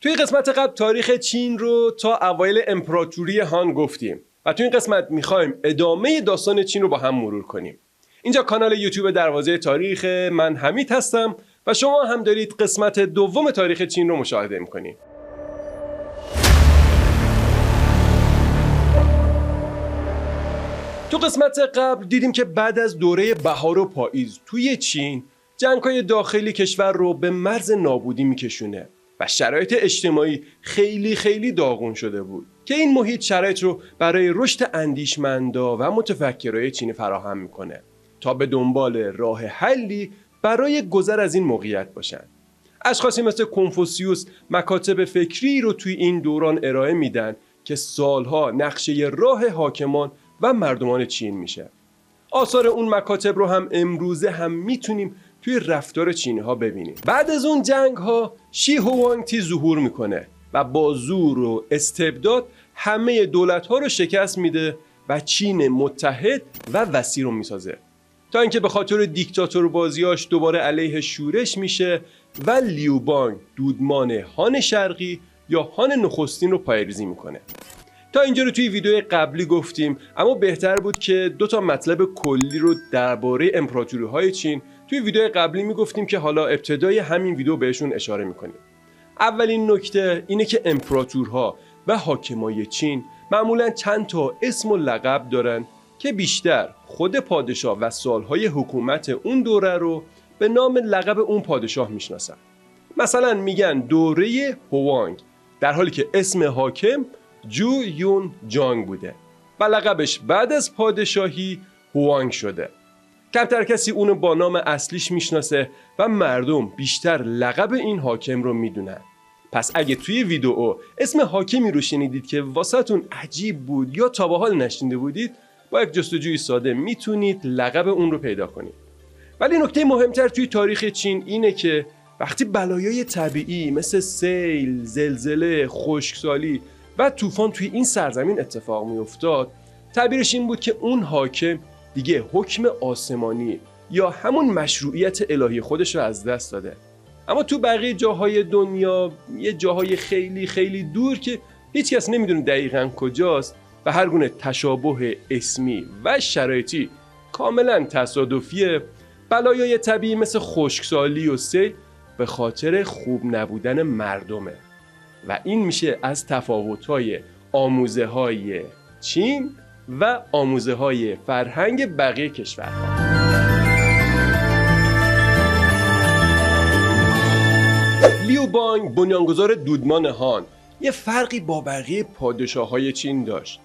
توی قسمت قبل تاریخ چین رو تا اوایل امپراتوری هان گفتیم و توی این قسمت میخوایم ادامه داستان چین رو با هم مرور کنیم. اینجا کانال یوتیوب دروازه تاریخ، من حمید هستم و شما هم دارید قسمت دوم تاریخ چین رو مشاهده میکنید. تو قسمت قبل دیدیم که بعد از دوره بهار و پاییز توی چین جنگ‌های داخلی کشور رو به مرز نابودی میکشونه و شرایط اجتماعی خیلی داغون شده بود که این محیط شرایط رو برای رشد اندیشمندا و متفکرای چینی فراهم میکنه تا به دنبال راه حلی برای گذر از این موقعیت باشن. اشخاصی مثل کنفوسیوس مکاتب فکری رو توی این دوران ارائه میدن که سالها نقشه راه حاکمان و مردمان چین میشه. آثار اون مکاتب رو هم امروزه هم میتونیم توی رفتار چینی ها ببینیم. بعد از اون جنگ ها شی هوانگتی ظهور میکنه و با زور و استبداد همه دولت ها رو شکست میده و چین متحد و وسیع رو میسازه تا اینکه به خاطر دیکتاتور بازیاش دوباره علیه شورش میشه و لیو بانگ دودمان هان شرقی یا هان نخستین رو پایه‌ریزی میکنه. تا اینجا رو توی ویدیو قبلی گفتیم، اما بهتر بود که دو تا مطلب کلی رو درباره امپراتوری‌های چین توی ویدیو قبلی میگفتیم که حالا ابتدای همین ویدیو بهشون اشاره میکنیم. اولین نکته اینه که امپراتورها و حاکمای چین معمولاً چند تا اسم و لقب دارن که بیشتر خود پادشاه و سالهای حکومت اون دوره رو به نام لقب اون پادشاه میشناسن. مثلا میگن دوره هوانگ، در حالی که اسم حاکم جو یون جانگ بوده و لقبش بعد از پادشاهی هوانگ شده. کمتر کسی اونو با نام اصلیش میشناسه و مردم بیشتر لقب این حاکم رو میدونن. پس اگه توی ویدیو اسم حاکمی رو شنیدید که واسهتون عجیب بود یا تا به حال نشنیده بودید، با یک جستجوی ساده میتونید لقب اون رو پیدا کنید. ولی نکته مهمتر توی تاریخ چین اینه که وقتی بلایای طبیعی مثل سیل، زلزله، خشکسالی و طوفان توی این سرزمین اتفاق میافتاد، تعبیرش این بود که اون حاکم دیگه حکم آسمانی یا همون مشروعیت الهی خودش رو از دست داده. اما تو بقیه جاهای دنیا، یه جاهای خیلی دور که هیچ کس نمیدونه دقیقاً کجاست و هر گونه تشابه اسمی و شرایطی کاملاً تصادفیه، بلایای طبیعی مثل خشکسالی و سیل به خاطر خوب نبودن مردمه و این میشه از تفاوت‌های آموزه‌های چین و آموزه‌های فرهنگ بقیه کشورها. لیو بانگ بنیانگذار دودمان هان یه فرقی با بقیه پادشاه‌های چین داشت.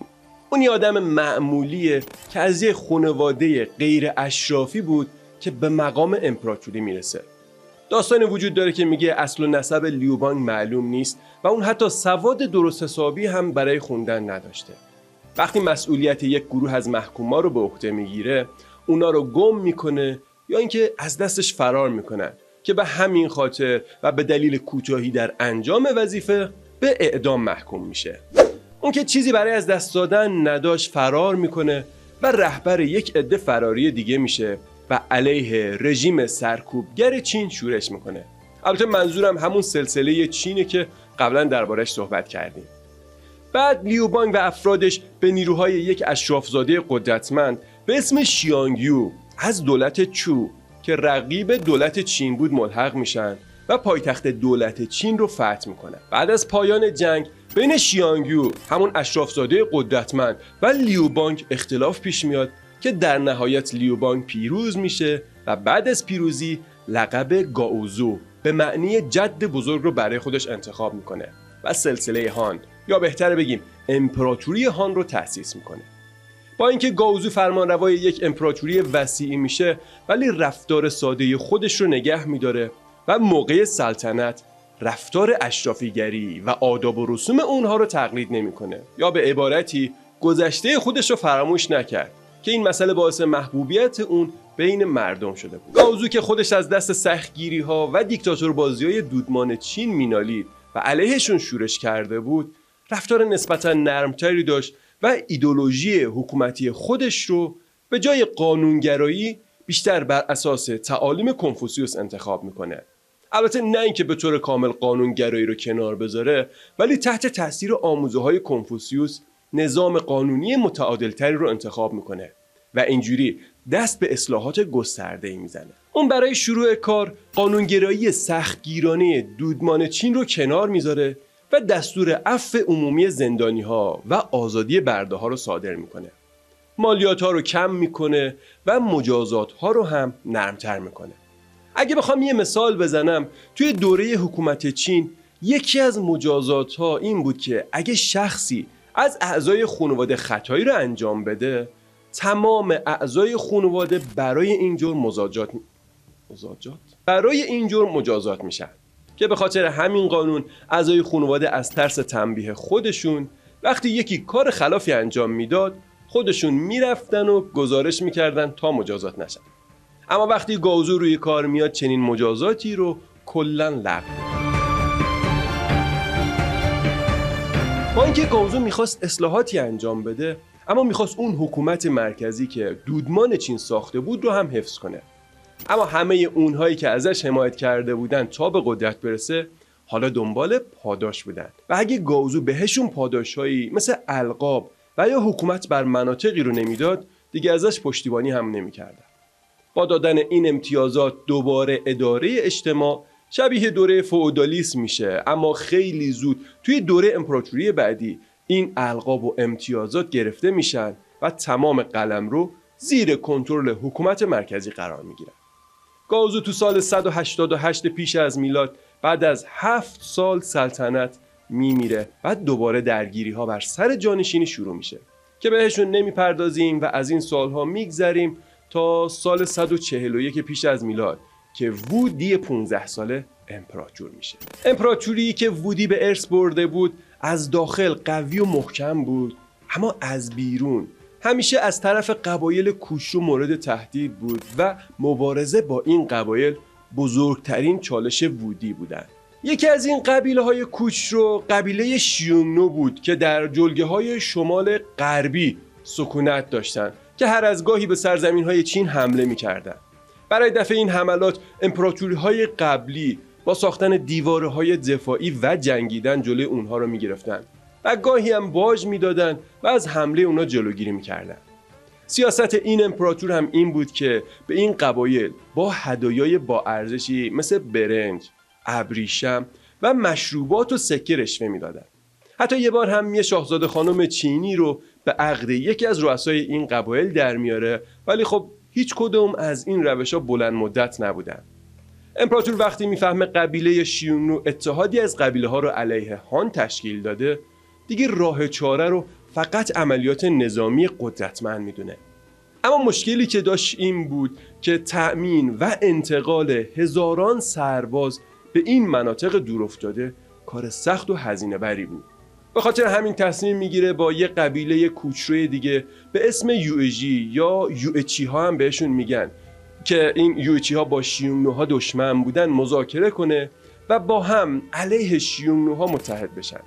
اون یه آدم معمولیه که از یه خانواده غیر اشرافی بود که به مقام امپراتوری میرسه. داستانی وجود داره که میگه اصل و نسب لیو بانگ معلوم نیست و اون حتی سواد درست حسابی هم برای خوندن نداشته. وقتی مسئولیت یک گروه از محکوما رو به عهده میگیره، اونا رو گم میکنه یا اینکه از دستش فرار میکنن که به همین خاطر و به دلیل کوتاهی در انجام وظیفه به اعدام محکوم میشه. اون که چیزی برای از دست دادن نداشت فرار میکنه و رهبر یک عده فراری دیگه میشه و علیه رژیم سرکوبگر چین شورش میکنه. البته منظورم همون سلسله چینه که قبلا دربارش صحبت کردیم. بعد لیو بانگ و افرادش به نیروهای یک اشرافزاده قدرتمند به اسم شیانگیو از دولت چو که رقیب دولت چین بود ملحق میشن و پایتخت دولت چین رو فتح میکنن. بعد از پایان جنگ بین شیانگیو همون اشرافزاده قدرتمند و لیو بانگ اختلاف پیش میاد که در نهایت لیو بانگ پیروز میشه و بعد از پیروزی لقب گاوزو به معنی جد بزرگ رو برای خودش انتخاب میکنه و سلسله هان یا بهتره بگیم امپراتوری هان رو تأسیس میکنه. با اینکه گاوزو فرمانروای یک امپراتوری وسیعی میشه، ولی رفتار ساده خودش رو نگه میداره و موقع سلطنت رفتار اشرافیگری و آداب و رسوم اونها رو تقلید نمیکنه یا به عبارتی گذشته خودش رو فراموش نکرد که این مسئله باعث محبوبیت اون بین مردم شده بود. گاوزو که خودش از دست سختگیری ها و دیکتاتور بازی‌های دودمان چین مینالید و علیهشون شورش کرده بود، رفتار نسبتا نرمتری داشت و ایدئولوژی حکومتی خودش رو به جای قانونگرایی بیشتر بر اساس تعالیم کنفوسیوس انتخاب میکنه البته نه اینکه به طور کامل قانونگرایی رو کنار بذاره، ولی تحت تاثیر آموزه‌های کنفوسیوس نظام قانونی متعادلتری رو انتخاب میکنه و اینجوری دست به اصلاحات گسترده‌ای میزنه. اون برای شروع کار قانونگرایی سختگیرانه دودمان چین رو کنار میذاره و دستور عفو عمومی زندانی‌ها و آزادی برده‌ها رو صادر میکنه. مالیات‌ها رو کم میکنه و مجازات‌ها رو هم نرمتر میکنه. اگه بخوام یه مثال بزنم، توی دوره حکومت چین یکی از مجازات‌ها این بود که اگه شخصی از اعضای خانواده خطایی رو انجام بده، تمام اعضای خانواده برای این جرم مجازات میشن، که به خاطر همین قانون اعضای خانواده از ترس تنبیه خودشون وقتی یکی کار خلافی انجام میداد خودشون میرفتن و گزارش میکردن تا مجازات نشن. اما وقتی گاوزو روی کار میاد چنین مجازاتی رو کلاً لغو میکنه. با اینکه گاوزو میخواست اصلاحاتی انجام بده، اما میخواست اون حکومت مرکزی که دودمان چین ساخته بود رو هم حفظ کنه. اما همه اونهایی که ازش حمایت کرده بودن تا به قدرت برسه حالا دنبال پاداش بودن و اگه گاوزو بهشون پاداشایی مثل القاب و یا حکومت بر مناطقی رو نمیداد، دیگه ازش پشتیبانی هم نمیکردن. با دادن این امتیازات دوباره اداره اجتماع شبیه دوره فئودالیسم میشه، اما خیلی زود توی دوره امپراتوری بعدی این القاب و امتیازات گرفته میشن و تمام قلمرو زیر کنترل حکومت مرکزی قرار میگیرن. گاوزو تو سال 188 پیش از میلاد بعد از 7 سال سلطنت میمیره و دوباره درگیری ها بر سر جانشینی شروع میشه که بهشون نمیپردازیم و از این سالها میگذریم تا سال 141 پیش از میلاد که وودی 15 ساله امپراتور میشه. امپراتوری که وودی به ارث برده بود از داخل قوی و محکم بود، اما از بیرون همیشه از طرف قبایل کوشرو مورد تهدید بود و مبارزه با این قبایل بزرگترین چالش وودی بودند. یکی از این قبیله های کوشرو قبیله شیونگنو بود که در جلگه های شمال غربی سکونت داشتند که هر از گاهی به سرزمین های چین حمله می کردن. برای دفع این حملات امپراتوری های قبلی با ساختن دیواره های دفاعی و جنگیدن جلوی اونها رو می گرفتن و گاهی هم باج می دادن و از حمله اونها جلوگیری می کردن. سیاست این امپراتور هم این بود که به این قبایل با هدایای با ارزشی مثل برنج، ابریشم و مشروبات و سکه رشوه می دادن. حتی یه بار هم یه شاهزاده خانم چینی رو به عقد یکی از رؤسای این قبایل در میاره، ولی خب هیچ کدوم از این روش‌ها بلند مدت نبودن. امپراتور وقتی میفهمه قبیله شیونگنو اتحادی از قبیله ها رو علیه هان تشکیل داده، دیگه راه چاره رو فقط عملیات نظامی قدرتمند میدونه. اما مشکلی که داشت این بود که تأمین و انتقال هزاران سرباز به این مناطق دورافتاده کار سخت و هزینه بری بود. به خاطر همین تصمیم میگیره با یه قبیله کوچروی دیگه به اسم یوئجی یا یوئچی ها هم بهشون میگن که این یوئچی ها با شیونگنوها دشمن بودن مذاکره کنه و با هم علیه شیونگنوها متحد بشن.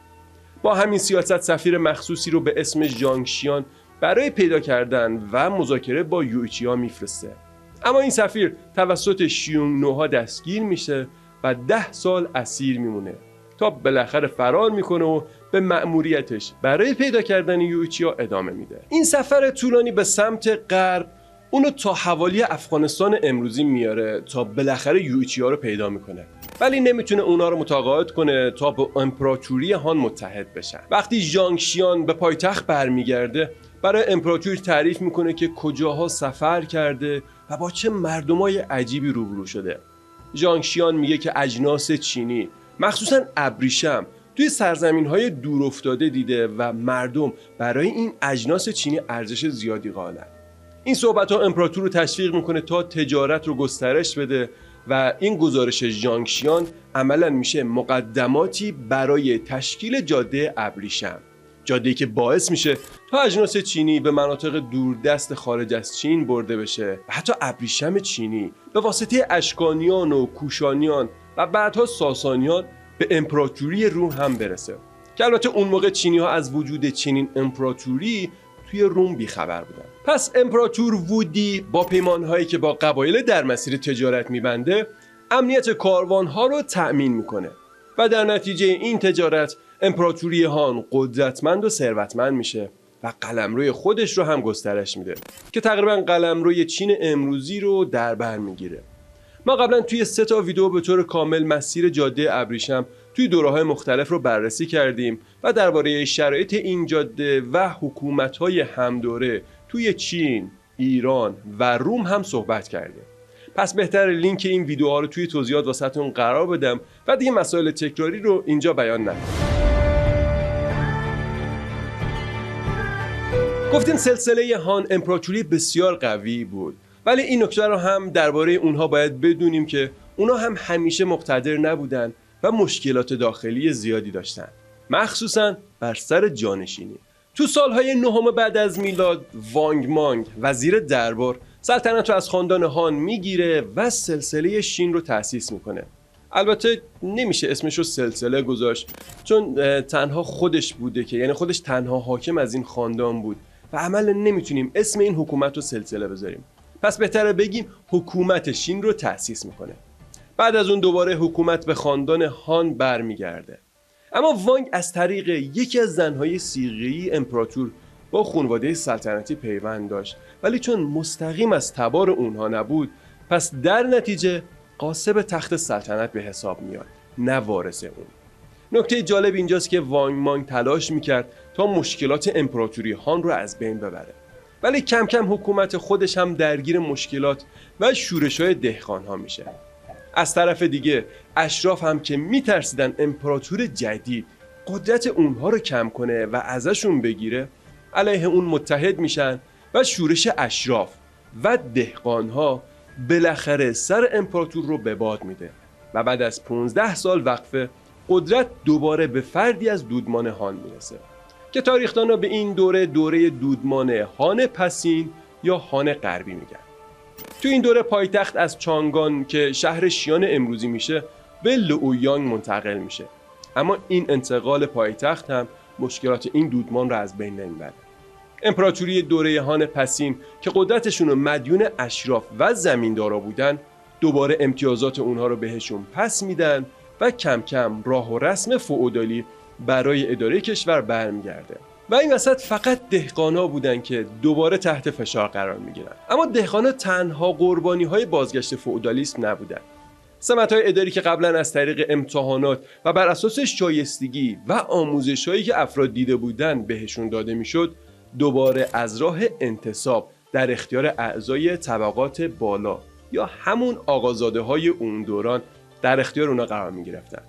با همین سیاست سفیر مخصوصی رو به اسم ژانگ شیان برای پیدا کردن و مذاکره با یوئچی ها میفرسته. اما این سفیر توسط شیونگنوها دستگیر میشه و 10 سال اسیر میمونه تا بالاخره فرار میکنه و به مأموریتش برای پیدا کردن یوئچی ها ادامه میده. این سفر طولانی به سمت غرب اونو تا حوالی افغانستان امروزی میاره تا بالاخره یوئچی ها رو پیدا میکنه، ولی نمیتونه اونا رو متقاعد کنه تا به امپراتوری هان متحد بشن. وقتی ژانگ شیان به پایتخت برمیگرده برای امپراتور تعریف میکنه که کجاها سفر کرده و با چه مردمای عجیبی روبرو شده. ژانگ شیان میگه که اجناس چینی مخصوصاً ابریشم توی سرزمین‌های دورافتاده دیده و مردم برای این اجناس چینی ارزش زیادی قائلن. این صحبت‌ها امپراتور رو تشویق میکنه تا تجارت رو گسترش بده و این گزارش ژانگ شیان عملاً میشه مقدماتی برای تشکیل جاده ابریشم، جاده‌ای که باعث میشه تا اجناس چینی به مناطق دوردست خارج از چین برده بشه و حتی ابریشم چینی به واسطه اشکانیان و کوشانیان و بعدها ساسانیان به امپراتوری روم هم برسه، که البته اون موقع چینی‌ها از وجود چنین امپراتوری توی روم بیخبر بودن. پس امپراتور وودی با پیمان‌هایی که با قبایل در مسیر تجارت می‌بنده امنیت کاروانها رو تأمین میکنه و در نتیجه این تجارت امپراتوری هان قدرتمند و ثروتمند میشه و قلمروی خودش رو هم گسترش میده که تقریبا قلمروی چین امروزی رو در بر میگیره. ما قبلا توی 3 ویدیو به طور کامل مسیر جاده ابریشم توی دوره‌های مختلف رو بررسی کردیم و درباره شرایط این جاده و حکومت‌های همدوره توی چین، ایران و روم هم صحبت کردیم. پس بهتر لینک این ویدیوها رو توی توضیحات واسهتون قرار بدم و دیگه مسائل تکراری رو اینجا بیان نکنم. گفتیم سلسله هان امپراتوری بسیار قوی بود، ولی این نکته رو هم درباره اونها باید بدونیم که اونها هم همیشه مقتدر نبودن و مشکلات داخلی زیادی داشتن، مخصوصا بر سر جانشینی. تو سالهای 9 بعد از میلاد وانگ مانگ وزیر دربار سلطنت رو از خاندان هان میگیره و سلسله شین رو تأسیس میکنه. البته نمیشه اسمش رو سلسله گذاشت چون تنها خودش بوده که یعنی خودش تنها حاکم از این خاندان بود و عملا نمیتونیم اسم این حکومت رو سلسله بذاریم. پس بهتره بگیم حکومت شین رو تأسیس میکنه. بعد از اون دوباره حکومت به خاندان هان برمیگرده. اما وانگ از طریق یکی از زنهای صیغه‌ای امپراتور با خانواده سلطنتی پیوند داشت، ولی چون مستقیم از تبار اونها نبود پس در نتیجه غاصب تخت سلطنت به حساب میاد، نه وارث اون. نکته جالب اینجاست که وانگ مانگ تلاش میکرد تا مشکلات امپراتوری هان رو از بین ببره، ولی کم کم حکومت خودش هم درگیر مشکلات و شورش‌های دهقان‌ها میشه. از طرف دیگه اشراف هم که میترسیدن امپراتور جدید قدرت اونها رو کم کنه و ازشون بگیره، علیه اون متحد میشن و شورش اشراف و دهقان‌ها بالاخره سر امپراتور رو به باد میده و بعد از 15 سال وقفه قدرت دوباره به فردی از دودمان هان میرسه که تاریخ‌دانا به این دوره دودمان هان پسین یا هان غربی میگن. تو این دوره پایتخت از چانگان که شهر شیان امروزی میشه به لویانگ منتقل میشه، اما این انتقال پایتخت هم مشکلات این دودمان رو از بین نمیبره. امپراتوری دوره هان پسین که قدرتشون رو مدیون اشراف و زمیندارا بودن دوباره امتیازات اونها رو بهشون پس میدن و کم کم راه و رسم فئودالی برای اداره کشور برمیگرده و این وسط فقط دهقانا بودن که دوباره تحت فشار قرار میگیرن. اما دهقانا تنها قربانی‌های بازگشت فئودالیسم نبودن. سمت‌های اداری که قبلا از طریق امتحانات و بر اساس شایستگی و آموزش‌هایی که افراد دیده بودن بهشون داده میشد دوباره از راه انتصاب در اختیار اعضای طبقات بالا یا همون آقازاده‌های اون دوران در اختیار اونا قرار می‌گرفتن.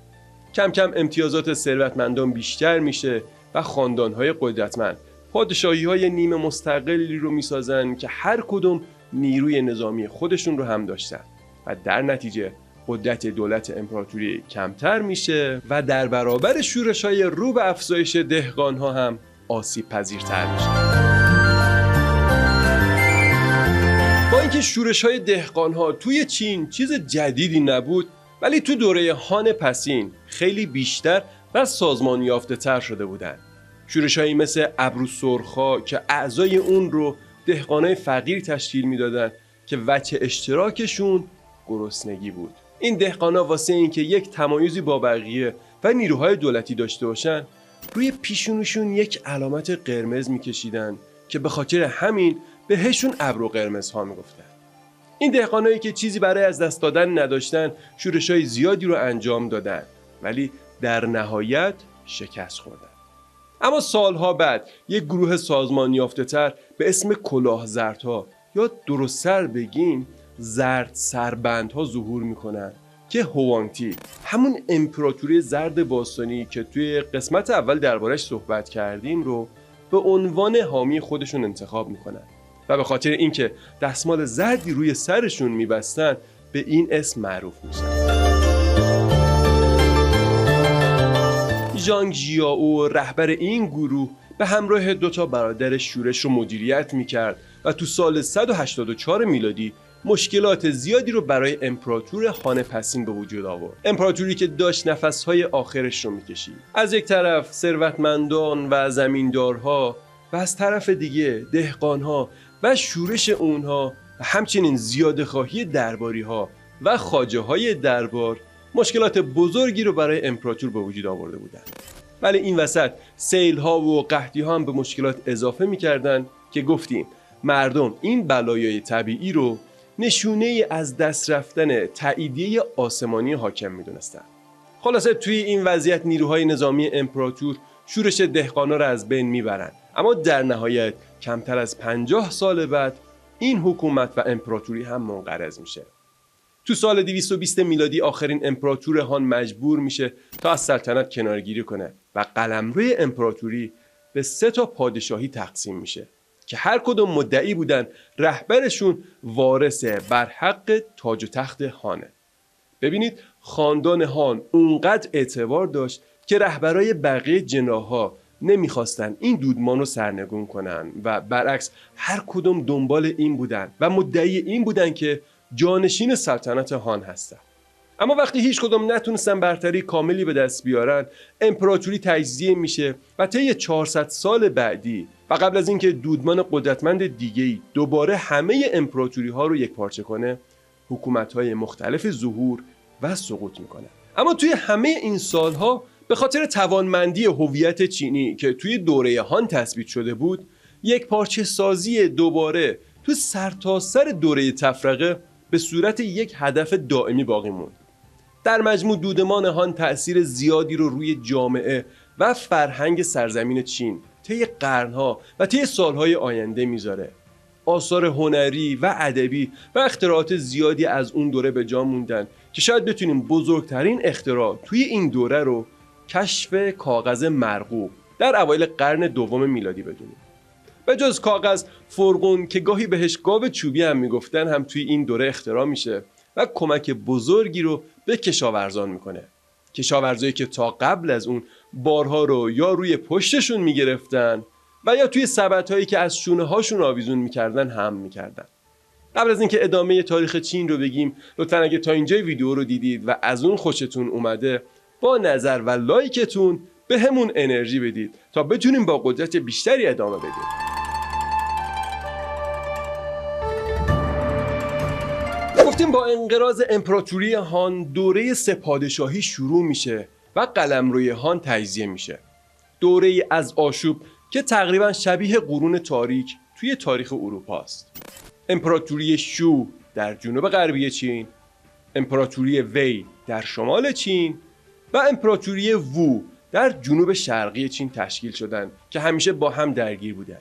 کم کم امتیازات ثروتمندان بیشتر میشه و خاندان‌های قدرتمند پادشاهی‌های نیمه مستقلی رو میسازن که هر کدوم نیروی نظامی خودشون رو هم داشتن و در نتیجه قدرت دولت امپراتوری کمتر میشه و در برابر شورش‌های رو به افزایش دهقان‌ها هم آسیب پذیرتر میشه. با اینکه شورش‌های دهقان‌ها توی چین چیز جدیدی نبود، ولی تو دوره هان پسین خیلی بیشتر و سازمان یافته‌تر شده بودن. شورش‌هایی مثل ابرو سرخا که اعضای اون رو دهقانای فقیر تشکیل میدادن که وجه اشتراکشون گرسنگی بود. این دهقانا واسه اینکه یک تمایزی با بقیه و نیروهای دولتی داشته باشن روی پیشونشون یک علامت قرمز میکشیدن که به خاطر همین بهشون ابرو قرمزها میگفتن. این دهقانایی که چیزی برای از دست دادن نداشتن شورش‌های زیادی رو انجام دادن ولی در نهایت شکست خوردن. اما سالها بعد یک گروه سازمان یافته‌تر به اسم کلاه زردها یا درست‌تر بگیم زرد سربندها ظهور میکنن که هوانگتی همون امپراتوری زرد باستانی که توی قسمت اول دربارش صحبت کردیم رو به عنوان حامی خودشون انتخاب میکنن و به خاطر اینکه دستمال زردی روی سرشون میبستن به این اسم معروف میشن. ژانگ ژیائو رهبر این گروه به همراه 2 برادرش شورش رو مدیریت میکرد و تو سال 184 میلادی مشکلات زیادی رو برای امپراتور هان پسین به وجود آورد. امپراتوری که داشت نفسهای آخرش رو میکشید. از یک طرف ثروتمندان و زمیندارها و از طرف دیگه دهقانها و شورش اونها و همچنین زیاده‌خواهی درباری‌ها و خواجه‌های دربار مشکلات بزرگی رو برای امپراتور به وجود آورده بودند. ولی این وسط سیل‌ها و قحطی‌ها هم به مشکلات اضافه می‌کردند که گفتیم مردم این بلایای طبیعی رو نشونه از دست رفتن تاییدیه آسمانی حاکم می‌دونستند. خلاصه توی این وضعیت نیروهای نظامی امپراتور شورش دهقانا رو از بین میبرن، اما در نهایت کمتر از 50 سال بعد این حکومت و امپراتوری هم منقرض میشه. تو سال 220 میلادی آخرین امپراتور هان مجبور میشه تا از سلطنت کنارگیری کنه و قلمروی امپراتوری به 3 پادشاهی تقسیم میشه که هر کدوم مدعی بودن رهبرشون وارث برحق تاج و تخت هانه. ببینید خاندان هان اونقدر اعتبار داشت که رهبرای بقیه جناح‌ها نمیخواستن این دودمان رو سرنگون کنن و برعکس هر کدوم دنبال این بودن و مدعی این بودن که جانشین سلطنت هان هستن. اما وقتی هیچ کدوم نتونستن برتری کاملی به دست بیارن، امپراتوری تجزیه میشه و طی 400 سال بعدی و قبل از اینکه دودمان قدرتمند دیگه‌ای دوباره همه امپراتوری ها رو یکپارچه کنه، حکومت‌های مختلف ظهور و سقوط میکنه. اما توی همه این سالها به خاطر توانمندی هویت چینی که توی دوره هان تثبیت شده بود، یک پارچه سازی دوباره تو سرتاسر دوره تفرقه به صورت یک هدف دائمی باقی موند. در مجموع دودمان هان تأثیر زیادی رو روی جامعه و فرهنگ سرزمین چین طی قرنها و طی سالهای آینده میذاره. آثار هنری و ادبی و اختراعات زیادی از اون دوره به جا موندن که شاید بتونیم بزرگترین اختراع توی این دوره رو کشف کاغذ مرغوب در اوایل قرن دوم میلادی بدونیم. به جز کاغذ، فرغون که گاهی بهش گاو چوبی هم میگفتن هم توی این دوره اختراع میشه و کمک بزرگی رو به کشاورزان میکنه. کشاورزایی که تا قبل از اون بارها رو یا روی پشتشون میگرفتن و یا توی سبدهایی که از شونه هاشون آویزون میکردن هم میکردن. قبل از اینکه ادامه تاریخ چین رو بگیم، لطفاً اگه تا اینجای ویدیو رو دیدید و از اون خوشتون اومده، با نظر و لایکتون به همون انرژی بدید تا بتونیم با قدرت بیشتری ادامه بدیم. گفتیم با انقراض امپراتوری هان دوره 3 پادشاهی شروع میشه و قلمروی هان تجزیه میشه. دوره از آشوب که تقریبا شبیه قرون تاریک توی تاریخ اروپا است. امپراتوری شو در جنوب غربی چین، امپراتوری وی در شمال چین و امپراتوری وو در جنوب شرقی چین تشکیل شدن که همیشه با هم درگیر بودن.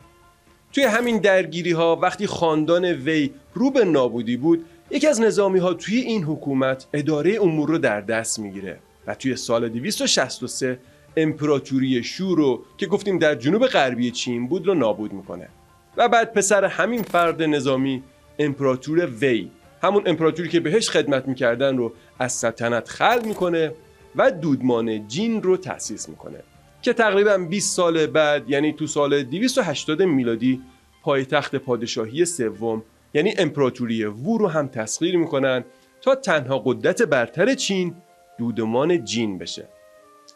توی همین درگیری ها وقتی خاندان وی رو به نابودی بود، یکی از نظامی ها توی این حکومت اداره امور رو در دست میگیره و توی سال 263 امپراتوری شو رو که گفتیم در جنوب غربی چین بود رو نابود میکنه و بعد پسر همین فرد نظامی امپراتور وی، همون امپراتوری که بهش خدمت میکردن رو از سلطنت خلع میکنه و دودمان جین رو تأسیس میکنه که تقریبا 20 سال بعد یعنی تو سال 280 میلادی پایتخت پادشاهی سوم یعنی امپراتوری وو رو هم تسخیر میکنن تا تنها قدرت برتر چین دودمان جین بشه.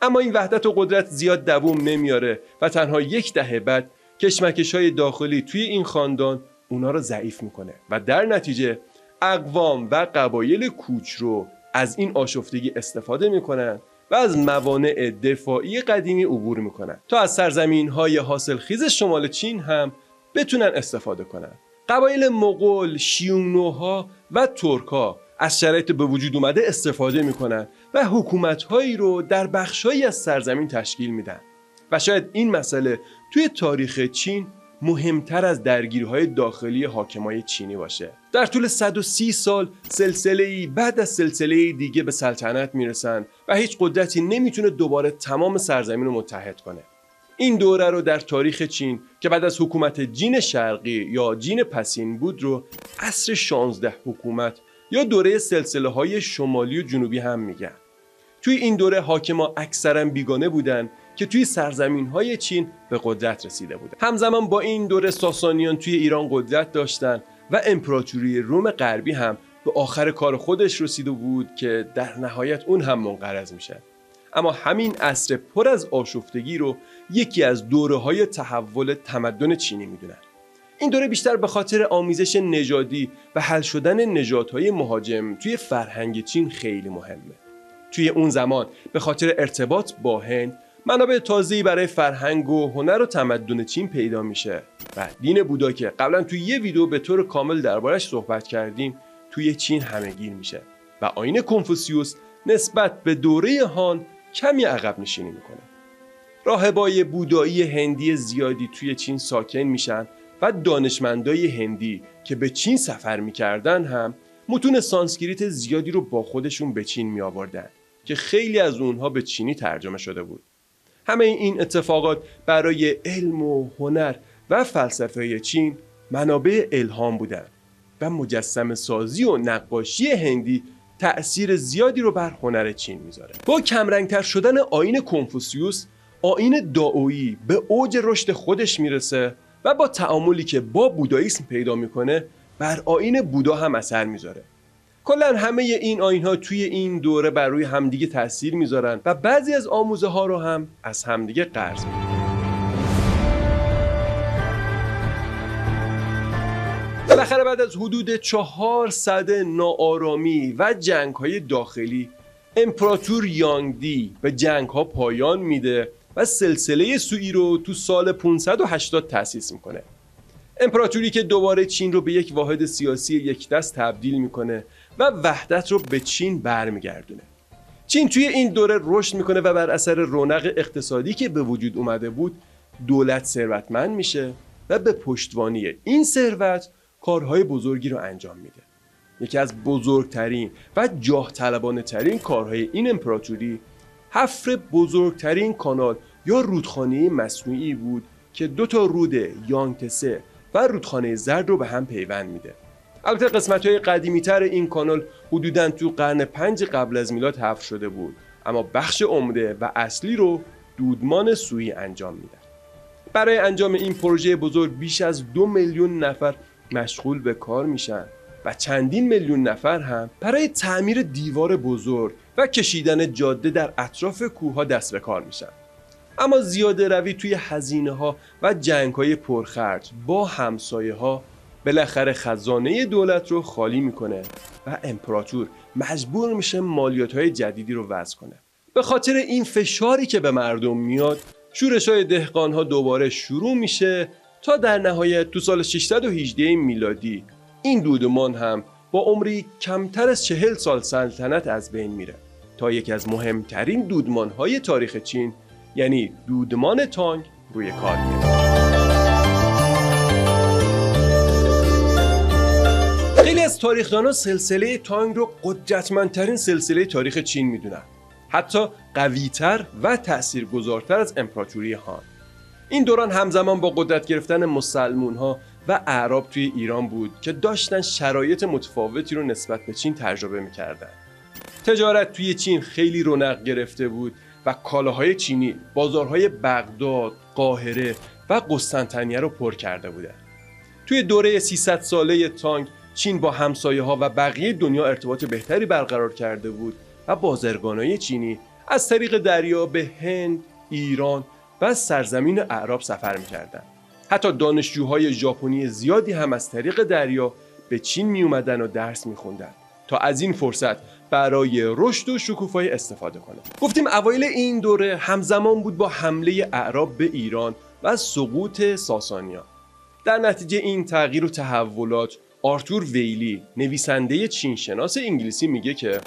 اما این وحدت و قدرت زیاد دوام نمیاره و تنها 1 دهه بعد کشمکش‌های داخلی توی این خاندان اونا رو ضعیف میکنه و در نتیجه اقوام و قبایل کوچرو از این آشفتگی استفاده میکنن و از موانع دفاعی قدیمی عبور میکنن تا از سرزمین‌های حاصلخیز شمال چین هم بتونن استفاده کنن. قبایل مغول، شیونوها و ترکا از شرایط به وجود اومده استفاده میکنن و حکومت‌هایی رو در بخش‌هایی از سرزمین تشکیل میدن و شاید این مسئله توی تاریخ چین مهمتر از درگیری‌های داخلی حاکمای چینی باشه. در طول 130 سال سلسله‌ای بعد از سلسله‌ای دیگه به سلطنت میرسن و هیچ قدرتی نمیتونه دوباره تمام سرزمین رو متحد کنه. این دوره رو در تاریخ چین که بعد از حکومت جین شرقی یا جین پسین بود رو عصر 16 حکومت یا دوره سلسله‌های شمالی و جنوبی هم میگن. توی این دوره حاکما اکثرا بیگانه بودن که توی سرزمین‌های چین به قدرت رسیده بودن. همزمان با این دوره ساسانیان توی ایران قدرت داشتن و امپراتوری روم غربی هم به آخر کار خودش رسیده بود که در نهایت اون هم منقرض میشه. اما همین عصر پر از آشفتگی رو یکی از دوره‌های تحول تمدن چینی میدونن. این دوره بیشتر به خاطر آمیزش نژادی و حل شدن نژادهای مهاجم توی فرهنگ چین خیلی مهمه. توی اون زمان به خاطر ارتباط با هند منابع تازه‌ای برای فرهنگ و هنر و تمدن چین پیدا میشه و دین بودا که قبلا توی یه ویدیو به طور کامل دربارش صحبت کردیم توی چین همه‌گیر میشه و آیین کنفوسیوس نسبت به دوره هان کمی عقب نشینی میکنه. راهبای بودایی هندی زیادی توی چین ساکن میشن و دانشمندای هندی که به چین سفر میکردن هم متون سانسکریت زیادی رو با خودشون به چین میآوردن که خیلی از اونها به چینی ترجمه شده بود. همه این اتفاقات برای علم و هنر و فلسفه چین منابع الهام بودن و مجسمه سازی و نقاشی هندی تأثیر زیادی رو بر هنر چین میذاره. با کمرنگتر شدن آیین کنفوسیوس، آیین دائویی به اوج رشد خودش میرسه و با تعاملی که با بوداییسم پیدا میکنه بر آیین بودا هم اثر میذاره. کلا همه این آیین‌ها توی این دوره بر روی همدیگه تأثیر میذارن و بعضی از آموزه ها رو هم از همدیگه قرض میگیرن. بالاخره بعد از حدود 400 ناآرامی و جنگ‌های داخلی، امپراتور یانگدی به جنگ‌ها پایان میده و سلسله سوئی رو تو سال 580 تأسیس میکنه. امپراتوری که دوباره چین رو به یک واحد سیاسی یکدست تبدیل میکنه و وحدت رو به چین برمیگردونه. چین توی این دوره رشد میکنه و بر اثر رونق اقتصادی که به وجود اومده بود، دولت ثروتمند میشه و به پشتوانی این ثروت کارهای بزرگی رو انجام میده. یکی از بزرگترین و جاه طلبانه ترین کارهای این امپراتوری حفر بزرگترین کانال یا رودخانه مصنوعی بود که دو تا رود یانگتسه و رودخانه زرد رو به هم پیوند میده. البته قسمت‌های قدیمی‌تر این کانال حدوداً تو قرن 5 قبل از میلاد حفر شده بود، اما بخش عمده و اصلی رو دودمان سوئی انجام میدن. برای انجام این پروژه بزرگ بیش از 2 میلیون نفر مشغول به کار میشن و چندین میلیون نفر هم برای تعمیر دیوار بزرگ و کشیدن جاده در اطراف کوه‌ها دست به کار میشن. اما زیاده روی توی هزینه‌ها و جنگ‌های پرخرج با همسایه‌ها بالاخره خزانه دولت رو خالی میکنه و امپراتور مجبور میشه مالیات‌های جدیدی رو وضع کنه. به خاطر این فشاری که به مردم میاد، شورش‌های دهقان‌ها دوباره شروع میشه تا در نهایت تو سال 618 میلادی این دودمان هم با عمری کمتر از 40 سال سلطنت از بین میره تا یکی از مهمترین دودمان‌های تاریخ چین یعنی دودمان تانگ روی کار میاد. خیلی از تاریخدان‌ها سلسله تانگ رو قدرتمندترین سلسله تاریخ چین میدونن، حتی قوی‌تر و تأثیرگذارتر از امپراتوری هان. این دوران همزمان با قدرت گرفتن مسلمان‌ها و اعراب توی ایران بود که داشتن شرایط متفاوتی رو نسبت به چین تجربه می‌کردن. تجارت توی چین خیلی رونق گرفته بود و کالاهای چینی بازارهای بغداد، قاهره و قسطنطنیه رو پر کرده بودن. توی دوره 300 ساله تانگ چین با همسایه‌ها و بقیه دنیا ارتباط بهتری برقرار کرده بود و بازرگانای چینی از طریق دریا به هند، ایران و سرزمین اعراب سفر می‌کردند. حتی دانشجوهای ژاپنی زیادی هم از طریق دریا به چین می‌اومدن و درس می‌خوندن تا از این فرصت برای رشد و شکوفایی استفاده کنند. گفتیم اوایل این دوره همزمان بود با حمله اعراب به ایران و سقوط ساسانیان. در نتیجه این تغییر و تحولات، آرتور ویلی، نویسنده چینشناس انگلیسی میگه که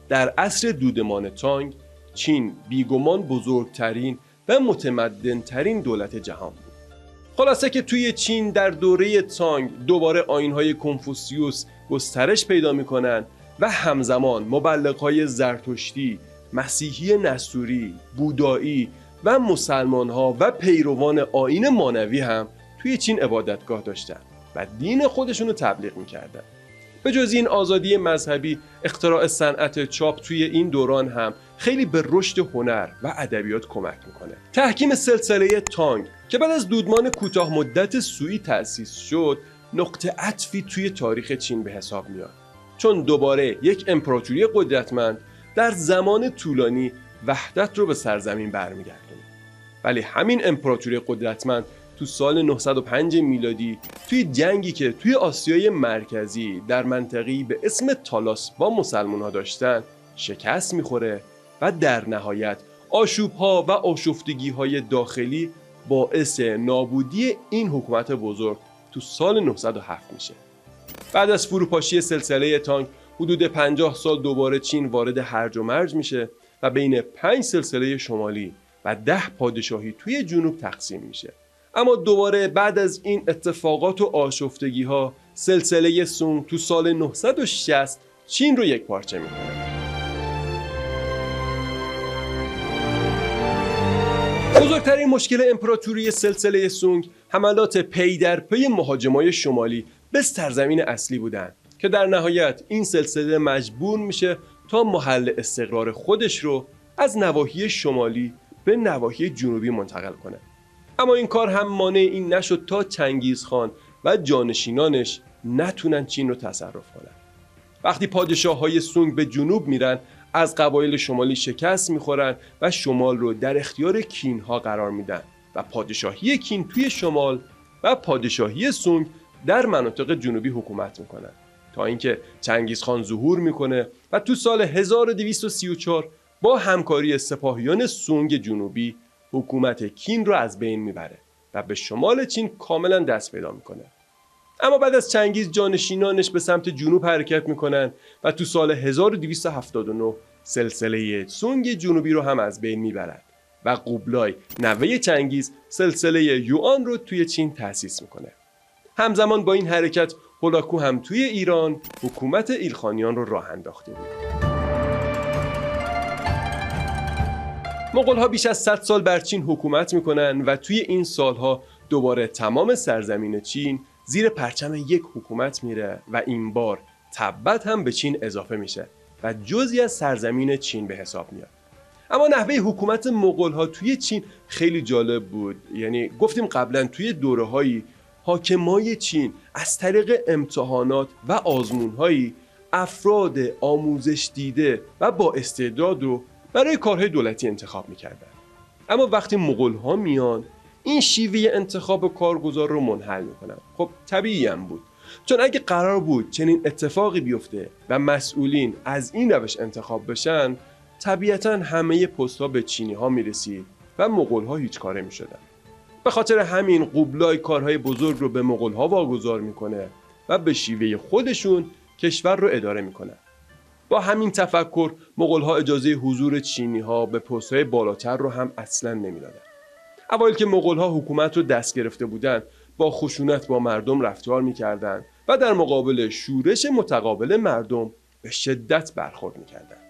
در عصر دودمان تانگ، چین بیگمان بزرگترین و متمدنترین دولت جهان بود. خلاصه که توی چین در دوره تانگ دوباره آیین‌های کنفوسیوس گسترش پیدا میکنن و همزمان مبلغ‌های زرتشتی، مسیحی نستوری، بودایی و مسلمان‌ها و پیروان آیین مانوی هم توی چین عبادتگاه داشتن و دین خودشون رو تبلیغ میکردن. به جز این آزادی مذهبی، اختراع صنعت چاپ توی این دوران هم خیلی به رشد هنر و ادبیات کمک میکنه. تحکیم سلسله تانگ که بعد از دودمان کوتاه مدت سوئی تأسیس شد، نقطه عطفی توی تاریخ چین به حساب میاد، چون دوباره یک امپراتوری قدرتمند در زمان طولانی وحدت رو به سرزمین برمیگردونه. ولی همین امپراتوری قدرتمند تو سال 905 میلادی توی جنگی که توی آسیای مرکزی در منطقه‌ای به اسم تالاس با مسلمان‌ها داشتن شکست میخوره و در نهایت آشوب‌ها و آشفتگی‌های داخلی باعث نابودی این حکومت بزرگ تو سال 907 میشه. بعد از فروپاشی سلسله تانگ حدود 50 سال دوباره چین وارد هرج و مرج میشه و بین 5 سلسله شمالی و 10 پادشاهی توی جنوب تقسیم میشه. اما دوباره بعد از این اتفاقات و آشفتگی‌ها سلسله سونگ تو سال 960 چین رو یک پارچه میکنه. بزرگترین مشکل امپراتوری سلسله سونگ حملات پی در پی مهاجمای شمالی به سرزمین اصلی بودن که در نهایت این سلسله مجبور میشه تا محل استقرار خودش رو از نواحی شمالی به نواحی جنوبی منتقل کنه. اما این کار هم مانع این نشد تا چنگیزخان و جانشینانش نتونن چین رو تصرف کنن. وقتی پادشاه‌های سونگ به جنوب میرن از قبایل شمالی شکست میخورن و شمال رو در اختیار کینها قرار میدن و پادشاهی کین توی شمال و پادشاهی سونگ در مناطق جنوبی حکومت میکنن تا اینکه چنگیزخان ظهور میکنه و تو سال 1234 با همکاری سپاهیان سونگ جنوبی حکومت کین رو از بین میبره و به شمال چین کاملا دست پیدا میکنه. اما بعد از چنگیز جانشینانش به سمت جنوب حرکت میکنن و تو سال 1279 سلسله سونگ جنوبی رو هم از بین میبرن و قوبلای نوه چنگیز سلسله یوآن رو توی چین تأسیس میکنه. همزمان با این حرکت هولاکو هم توی ایران حکومت ایلخانیان رو راه انداخته بود. مغول‌ها بیش از 100 سال بر چین حکومت میکنن و توی این سالها دوباره تمام سرزمین چین زیر پرچم یک حکومت میره و این بار تبت هم به چین اضافه میشه و جزئی از سرزمین چین به حساب میاد. اما نحوه حکومت مغول‌ها توی چین خیلی جالب بود. یعنی گفتیم قبلا توی دوره‌هایی حاکمای چین از طریق امتحانات و آزمون‌هایی افراد آموزش دیده و با استعداد رو برای کارهای دولتی انتخاب میکردن. اما وقتی مغول‌ها میان این شیوه انتخاب کارگزار رو منحل میکنن. خب طبیعی هم بود، چون اگه قرار بود چنین اتفاقی بیفته و مسئولین از این روش انتخاب بشن، طبیعتاً همه پست‌ها به چینی‌ها میرسید و مغول‌ها هیچ کاره میشدن. به خاطر همین قوبلای کارهای بزرگ رو به مغول‌ها واگذار میکنه و به شیوه خودشون کشور رو اداره میکنن. با همین تفکر مغول‌ها اجازه حضور چینی‌ها به پست‌های بالاتر رو هم اصلاً نمیدادن. اوایل که مغول‌ها حکومت رو دست گرفته بودن با خشونت با مردم رفتار می‌کردند و در مقابل شورش متقابل مردم به شدت برخورد می‌کردند.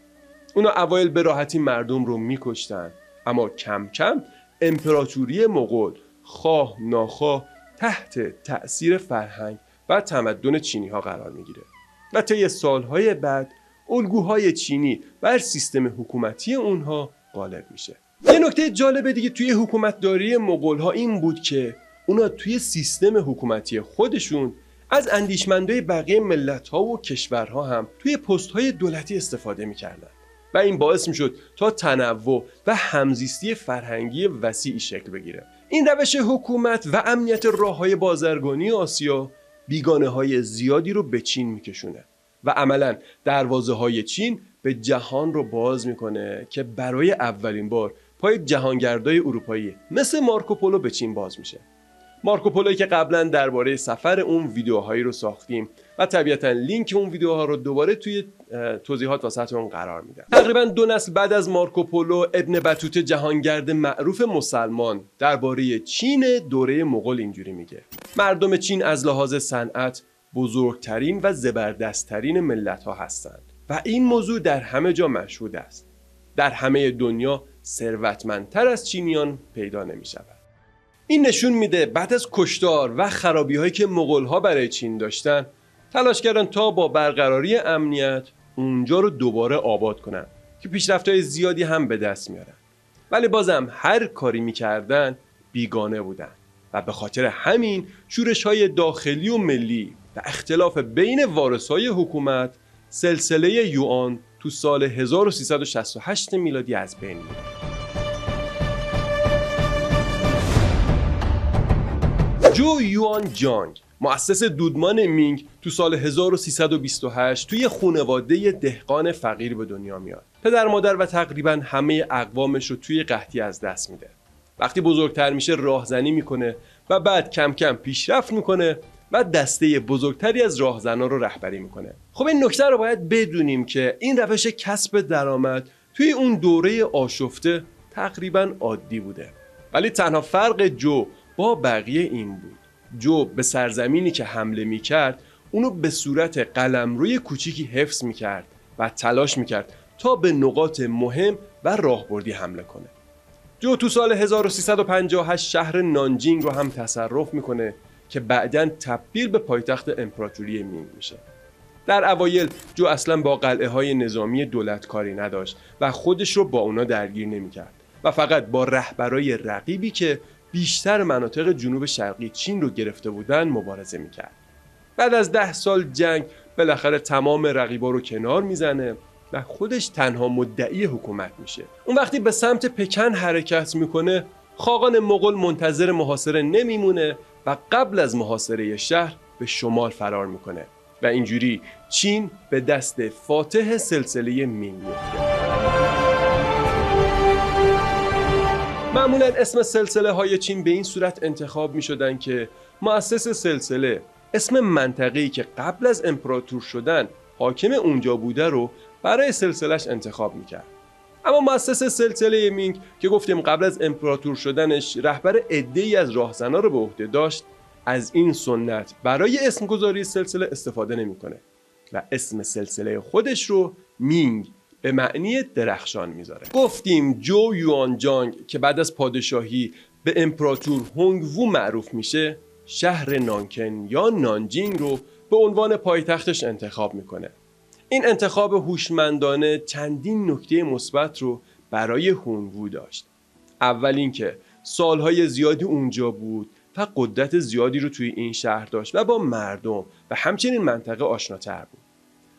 اونا اوایل به راحتی مردم رو می‌کشتن، اما کم کم امپراتوری مغول خواه ناخواه تحت تأثیر فرهنگ و تمدن چینی‌ها قرار می‌گیره و طی سال‌های بعد الگوهای چینی بر سیستم حکومتی اونها غالب میشه. یه نکته جالب دیگه توی حکومتداری مغول‌ها این بود که اونا توی سیستم حکومتی خودشون از اندیشمندای بقیه ملت‌ها و کشورها هم توی پست‌های دولتی استفاده می‌کردن و این باعث می‌شد تا تنوع و همزیستی فرهنگی وسیعی شکل بگیره. این روش حکومت و امنیت راه‌های بازرگانی آسیا بیگانه‌های زیادی رو به چین می‌کشونه و عملاً دروازه‌های چین به جهان رو باز میکنه که برای اولین بار پای جهانگردای اروپایی مثل مارکوپولو به چین باز میشه. مارکوپولویی که قبلا درباره سفر اون ویدیوهایی رو ساختیم و طبیعتا لینک اون ویدیوها رو دوباره توی توضیحات واسهتون قرار میدم. تقریبا 2 نسل بعد از مارکوپولو ابن بطوطه جهانگرد معروف مسلمان درباره چین دوره مغول اینجوری میگه: مردم چین از لحاظ صنعت بزرگترین و زبردستترین ملت‌ها هستند و این موضوع در همه جا مشهود است. در همه دنیا ثروتمندتر از چینیان پیدا نمی شود. این نشون میده بعد از کشتار و خرابی هایی که مغول‌ها برای چین داشتن، تلاش کردن تا با برقراری امنیت اونجا رو دوباره آباد کنن که پیشرفت‌های زیادی هم به دست میارن. ولی بازم هر کاری میکردن بیگانه بودن و به خاطر همین شورش‌های داخلی و ملی و اختلاف بین وارثای حکومت سلسله یوآن تو سال 1368 میلادی از بین میره. جو یوان جانگ، مؤسس دودمان مینگ، تو سال 1328 توی خانواده دهقان فقیر به دنیا میاد. پدر مادر و تقریبا همه اقوامش رو توی قحطی از دست میده. وقتی بزرگتر میشه راهزنی میکنه و بعد کم کم پیشرفت میکنه و دسته بزرگتری از راهزنان رو رهبری میکنه. خب این نکته رو باید بدونیم که این روش کسب درآمد توی اون دوره آشفته تقریبا عادی بوده. ولی تنها فرق جو با بقیه این بود: جو به سرزمینی که حمله میکرد اونو به صورت قلمروی کوچیکی حفظ میکرد و تلاش میکرد تا به نقاط مهم و راهبردی حمله کنه. جو تو سال 1358 شهر نانجینگ رو هم تصرف میکنه که بعداً تبدیل به پایتخت امپراتوری مینگ میشه. در اوایل جو اصلا با قلعه های نظامی دولت کاری نداشت و خودش رو با اونا درگیر نمیکرد و فقط با رهبرای رقیبی که بیشتر مناطق جنوب شرقی چین رو گرفته بودن مبارزه میکرد. بعد از 10 سال جنگ بالاخره تمام رقیبا رو کنار میزنه و خودش تنها مدعی حکومت میشه. اون وقتی به سمت پکن حرکت میکنه، خاقان مغول منتظر محاصره نمیمونه و قبل از محاصره شهر به شمال فرار میکنه و اینجوری چین به دست فاتح سلسله مینگ میفته. معمولا اسم سلسله های چین به این صورت انتخاب می شدن که مؤسس سلسله اسم منطقه‌ای که قبل از امپراتور شدن حاکم اونجا بوده رو برای سلسلش انتخاب می کرد. اما مؤسس سلسله مینگ که گفتیم قبل از امپراتور شدنش رهبر عده‌ای از راهزنا رو به عهده داشت، از این سنت برای اسم گذاری سلسله استفاده نمی‌کنه و اسم سلسله خودش رو مینگ به معنی درخشان میذاره. گفتیم جو یوان جانگ که بعد از پادشاهی به امپراتور هونگ وو معروف میشه، شهر نانکن یا نانجینگ رو به عنوان پایتختش انتخاب میکنه. این انتخاب هوشمندانه چندین نکته مثبت رو برای هونگ وو داشت. اول اینکه سالهای زیادی اونجا بود و قدرت زیادی رو توی این شهر داشت و با مردم و همچنین منطقه آشناتر بود.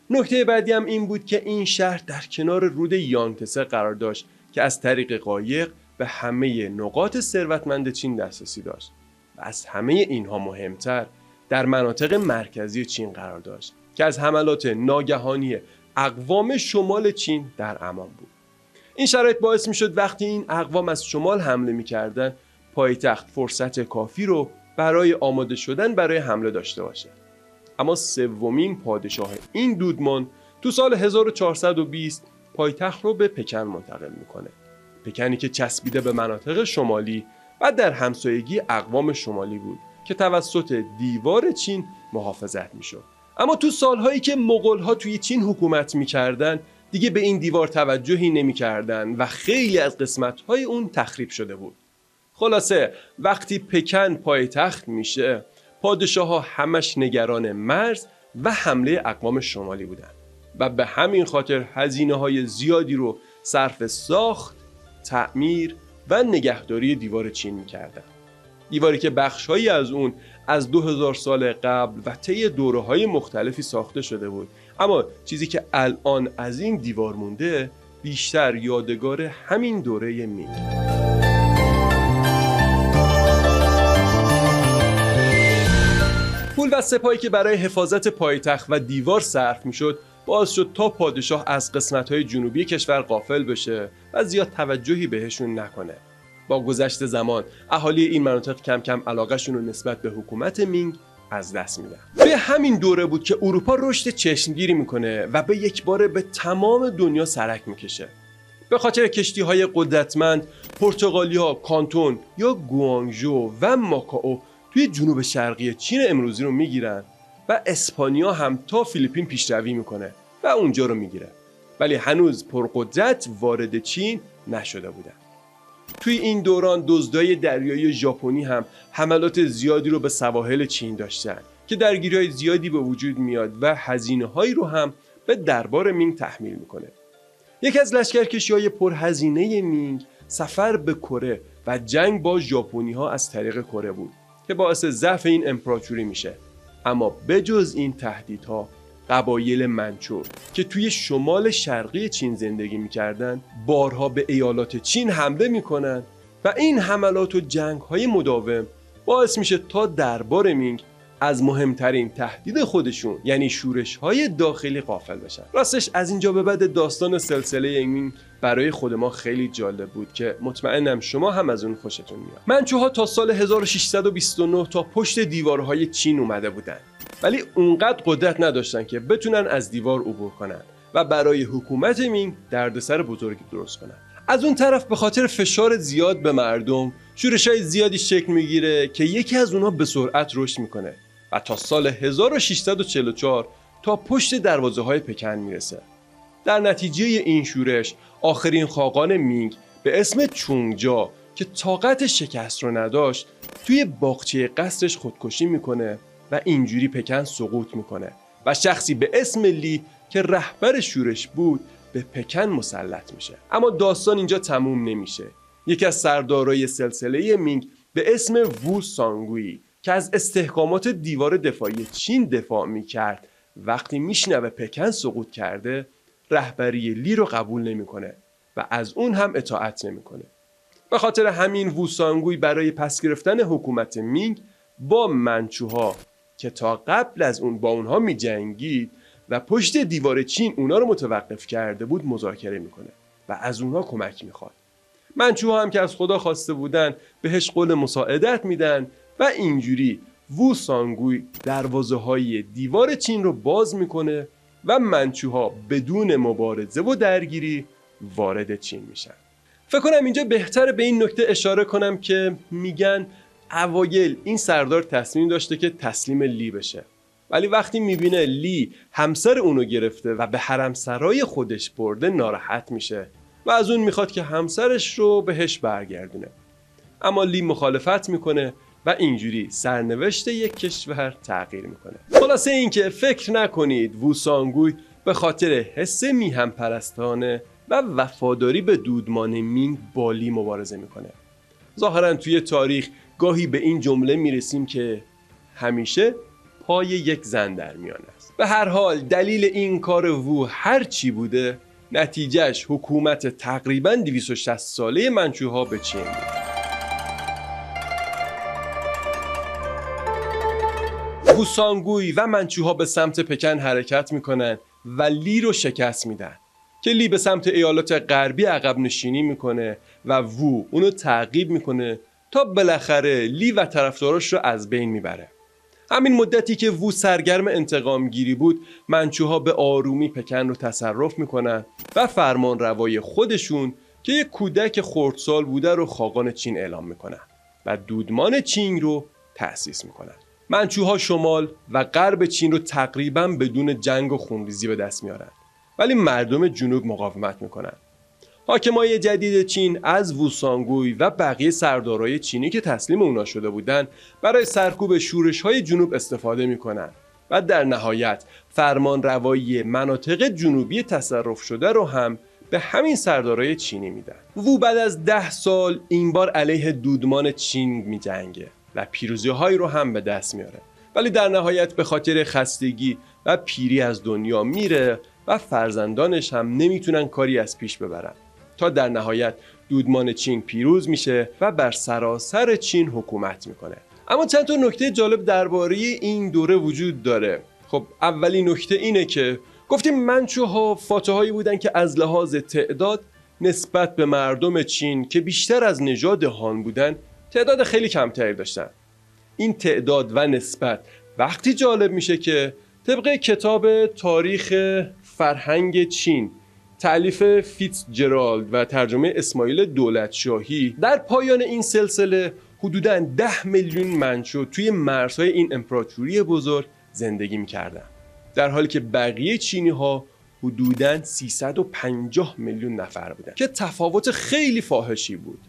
نکته بعدی هم این بود که این شهر در کنار رود یانگتسه قرار داشت که از طریق قایق به همه نقاط ثروتمند چین دسترسی داشت و از همه اینها مهمتر در مناطق مرکزی چین قرار داشت که از حملات ناگهانی اقوام شمال چین در امان بود. این شرایط باعث می شد وقتی این اقوام از شمال حمله می کردن، پایتخت فرصت کافی رو برای آماده شدن برای حمله داشته باشه. اما سومین پادشاه این دودمان تو سال 1420 پایتخت رو به پکن منتقل میکنه. پکنی که چسبیده به مناطق شمالی و در همسایگی اقوام شمالی بود که توسط دیوار چین محافظت میشد. اما تو سالهایی که مغول‌ها توی چین حکومت میکردن دیگه به این دیوار توجهی نمیکردن و خیلی از قسمت‌های اون تخریب شده بود. خلاصه وقتی پکن پایتخت میشه، پادشاه‌ها همش نگران مرز و حمله اقوام شمالی بودن و به همین خاطر هزینه‌های زیادی رو صرف ساخت، تعمیر و نگهداری دیوار چین می‌کردن. دیواری که بخش‌هایی از اون از 2000 سال قبل و طی دوره‌های مختلفی ساخته شده بود، اما چیزی که الان از این دیوار مونده بیشتر یادگار همین دوره مینگ. پول و سپاهی که برای حفاظت پایتخت و دیوار صرف میشد باعث شد تا پادشاه از قسمت‌های جنوبی کشور غافل بشه و زیاد توجهی بهشون نکنه. با گذشت زمان اهالی این مناطق کم کم علاقه‌شون رو نسبت به حکومت مینگ از دست میدن. توی همین دوره بود که اروپا رشد چشمگیری میکنه و به یک باره به تمام دنیا سرک میکشه. به خاطر کشتی‌های قدرتمند، پرتغالیا کانتون یا گوانگژو و ماکائو توی جنوب شرقی چین امروزی رو میگیرن و اسپانیا هم تا فیلیپین پیشروی میکنه و اونجا رو میگیره، ولی هنوز پرقدرت وارد چین نشده بودن. توی این دوران دزدای دریایی ژاپنی هم حملات زیادی رو به سواحل چین داشتن که درگیری‌های زیادی به وجود میاد و هزینه‌هایی رو هم به دربار مینگ تحمیل میکنه. یکی از لشکرکشی‌های پرهزینه مینگ سفر به کره و جنگ با ژاپنی‌ها از طریق کره بود که باعث ضعف این امپراتوری میشه. اما بجز این تهدیدها، قبایل منچو که توی شمال شرقی چین زندگی میکردن بارها به ایالات چین حمله میکنن و این حملات و جنگ‌های مداوم باعث میشه تا دربار مینگ از مهمترین تهدید خودشون یعنی شورش‌های داخلی غافل بشن. راستش از اینجا به بعد داستان سلسله مینگ برای خود ما خیلی جالب بود که مطمئنم شما هم از اون خوشتون میاد. منچوها تا سال 1629 تا پشت دیوارهای چین اومده بودن، ولی اونقدر قدرت نداشتن که بتونن از دیوار عبور کنن و برای حکومت مینگ دردسر بزرگی درست کنن. از اون طرف به خاطر فشار زیاد به مردم شورش‌های زیادی شکل میگیره که یکی از اونها به سرعت رشد میکنه و تا سال 1644 تا پشت دروازه‌های پکن میرسه. در نتیجه این شورش آخرین خاقان مینگ به اسم چونگجا که طاقت شکست رو نداشت توی باغچه قصرش خودکشی میکنه و اینجوری پکن سقوط میکنه و شخصی به اسم لی که رهبر شورش بود به پکن مسلط میشه. اما داستان اینجا تموم نمیشه. یکی از سردارای سلسله مینگ به اسم وو سانگوی که از استحکامات دیوار دفاعی چین دفاع میکرد وقتی میشنوه پکن سقوط کرده رهبری لی رو قبول نمیکنه و از اون هم اطاعت نمیکنه. به خاطر همین وو سانگوی برای پس گرفتن حکومت مینگ با منچوها که تا قبل از اون با اونها میجنگید و پشت دیوار چین اونا رو متوقف کرده بود مذاکره میکنه و از اونها کمک میخواد. منچوها هم که از خدا خواسته بودن بهش قول مساعدت میدن و اینجوری وو سانگوی دروازه های دیوار چین رو باز میکنه و منچوها بدون مبارزه و درگیری وارد چین میشن. فکر کنم اینجا بهتره به این نکته اشاره کنم که میگن اوایل این سردار تصمیم داشته که تسلیم لی بشه، ولی وقتی میبینه لی همسر اونو گرفته و به حرمسرای خودش برده ناراحت میشه و از اون میخواد که همسرش رو بهش برگردونه. اما لی مخالفت میکنه و اینجوری سرنوشت یک کشور تغییر میکنه. خلاصه این که فکر نکنید وو سانگوی به خاطر حس میهم پرستانه و وفاداری به دودمان مینگ با لی مبارزه میکنه. ظاهرا توی تاریخ گاهی به این جمله میرسیم که همیشه پای یک زن در میان است. به هر حال دلیل این کار وو هر چی بوده نتیجهش حکومت تقریباً 260 ساله منچوها به چین بود. وو سانگوی و منچوها به سمت پکن حرکت میکنن و لی رو شکست میدن که لی به سمت ایالات غربی عقب نشینی میکنه و وو اونو تعقیب میکنه تا بالاخره لی و طرفداراش رو از بین میبره. همین مدتی که وو سرگرم انتقام گیری بود منچوها به آرومی پکن رو تصرف میکنن و فرمان روای خودشون که یک کودک خردسال بوده رو خاقان چین اعلام میکنن و دودمان چین رو تأسیس میکنن. منچوها شمال و غرب چین رو تقریباً بدون جنگ و خونریزی به دست میارن، ولی مردم جنوب مقاومت میکنن. حاکمای جدید چین از وو سانگوی و بقیه سردارای چینی که تسلیم اونا شده بودن برای سرکوب شورش‌های جنوب استفاده میکنن و در نهایت فرمان روایی مناطق جنوبی تصرف شده رو هم به همین سردارای چینی میدن. وو بعد از 10 سال این بار علیه دودمان چین میجنگه و پیروزی‌هایی رو هم به دست میاره، ولی در نهایت به خاطر خستگی و پیری از دنیا میره و فرزندانش هم نمیتونن کاری از پیش ببرن تا در نهایت دودمان چین پیروز میشه و بر سراسر چین حکومت میکنه. اما چند تا نکته جالب درباره این دوره وجود داره. خب اولین نکته اینه که گفتیم منچوها فاتحایی بودن که از لحاظ تعداد نسبت به مردم چین که بیشتر از نژاد هان بودن تعداد خیلی کمتری داشتن. این تعداد و نسبت وقتی جالب میشه که طبق کتاب تاریخ فرهنگ چین تألیف فیتزجرالد و ترجمه اسماعیل دولتشاهی در پایان این سلسله حدوداً 10 میلیون منچو توی مرزهای این امپراتوری بزرگ زندگی میکردن، در حالی که بقیه چینی ها حدوداً 350 میلیون نفر بودن که تفاوت خیلی فاحشی بود.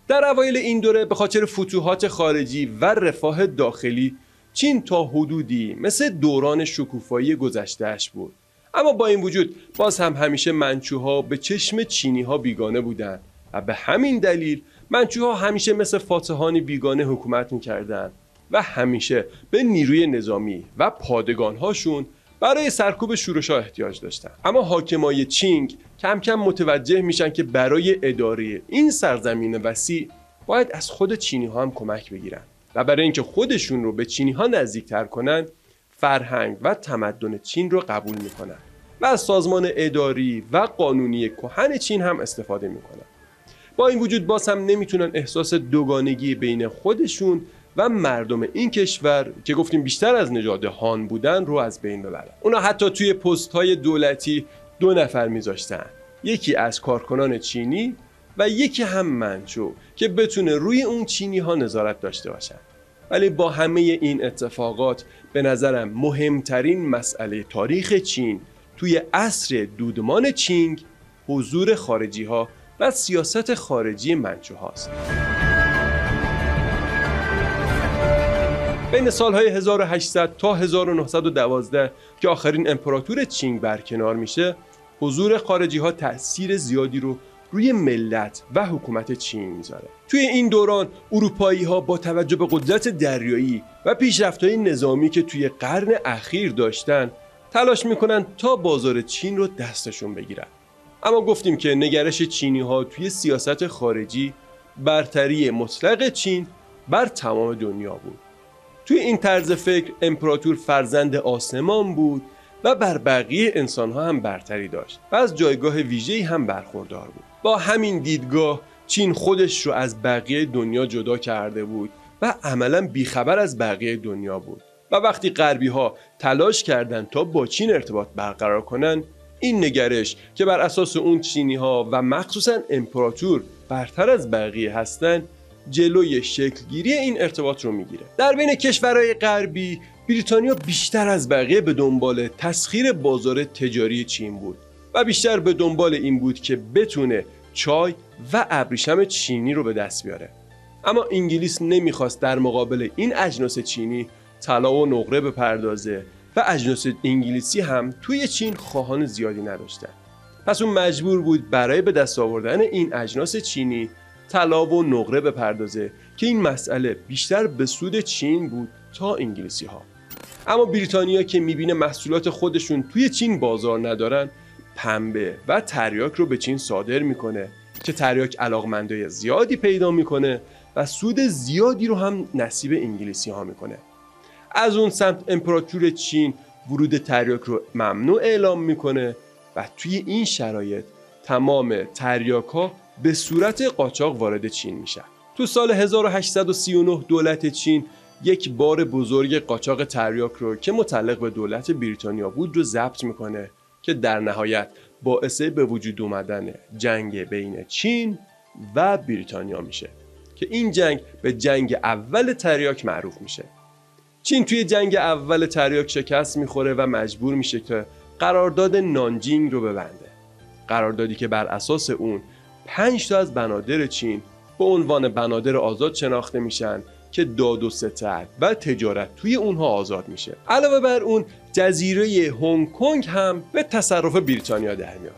در اوایل این دوره به خاطر فتوحات خارجی و رفاه داخلی چین تا حدودی مثل دوران شکوفایی گذشتهش بود، اما با این وجود باز هم همیشه منچوها به چشم چینی ها بیگانه بودند و به همین دلیل منچوها همیشه مثل فاتحانی بیگانه حکومت میکردند و همیشه به نیروی نظامی و پادگانهاشون برای سرکوب شورش‌ها احتیاج داشتن. اما حاکمای چینگ کم کم متوجه میشن که برای اداره این سرزمین وسیع باید از خود چینی ها هم کمک بگیرن و برای اینکه خودشون رو به چینی‌ها نزدیک‌تر کنن، فرهنگ و تمدن چین رو قبول میکنن و از سازمان اداری و قانونی کهن چین هم استفاده میکنن. با این وجود باز هم نمیتونن احساس دوگانگی بین خودشون و مردم این کشور که گفتیم بیشتر از نژاد هان بودن رو از بین ببرن. اونا حتی توی پست‌های دولتی 2 نفر میذاشتن، یکی از کارکنان چینی و یکی هم منچو که بتونه روی اون چینی ها نظارت داشته باشن. ولی با همه این اتفاقات به نظرم مهمترین مسئله تاریخ چین توی عصر دودمان چینگ حضور خارجی ها و سیاست خارجی منچو هاست. بین سالهای 1800 تا 1912 که آخرین امپراتور چینگ برکنار میشه، حضور خارجی ها تأثیر زیادی رو روی ملت و حکومت چین میذاره. توی این دوران اروپایی ها با توجه به قدرت دریایی و پیشرفت‌های نظامی که توی قرن اخیر داشتن، تلاش میکنن تا بازار چین رو دستشون بگیرن. اما گفتیم که نگرش چینی ها توی سیاست خارجی برتری مطلق چین بر تمام دنیا بود. توی این طرز فکر امپراتور فرزند آسمان بود و بر بقیه انسان‌ها هم برتری داشت و از جایگاه ویژه‌ای هم برخوردار بود. با همین دیدگاه چین خودش رو از بقیه دنیا جدا کرده بود و عملاً بیخبر از بقیه دنیا بود. و وقتی غربی‌ها تلاش کردند تا با چین ارتباط برقرار کنن، این نگرش که بر اساس اون چینی‌ها و مخصوصاً امپراتور برتر از بقیه هستن، جلوی شکلگیری این ارتباط رو میگیره. در بین کشورهای غربی بریتانیا بیشتر از بقیه به دنبال تسخیر بازار تجاری چین بود و بیشتر به دنبال این بود که بتونه چای و ابریشم چینی رو به دست بیاره. اما انگلیس نمیخواست در مقابل این اجناس چینی طلا و نقره بپردازه و اجناس انگلیسی هم توی چین خواهان زیادی نداشتن. پس اون مجبور بود برای به دست آوردن این اجناس چینی طلا و نقره بپردازه که این مسئله بیشتر به سود چین بود تا انگلیسی ها. اما بریتانیا که میبینه محصولات خودشون توی چین بازار ندارن، پنبه و تریاک رو به چین صادر میکنه که تریاک علاقمندای زیادی پیدا میکنه و سود زیادی رو هم نصیب انگلیسی ها میکنه. از اون سمت امپراتور چین ورود تریاک رو ممنوع اعلام میکنه و توی این شرایط تمام تریاک ها به صورت قاچاق وارد چین میشن. تو سال 1839 دولت چین یک بار بزرگ قاچاق تریاک رو که متعلق به دولت بریتانیا بود رو ضبط میکنه که در نهایت باعث به وجود اومدن جنگ بین چین و بریتانیا میشه که این جنگ به جنگ اول تریاک معروف میشه. چین توی جنگ اول تریاک شکست میخوره و مجبور میشه که قرارداد نانجینگ رو ببنده. قراردادی که بر اساس اون 5 تا از بنادر چین به عنوان بنادر آزاد شناخته میشن که داد و ستد و تجارت توی اونها آزاد میشه. علاوه بر اون جزیره هنگ کنگ هم به تصرف بریتانیا در میاد.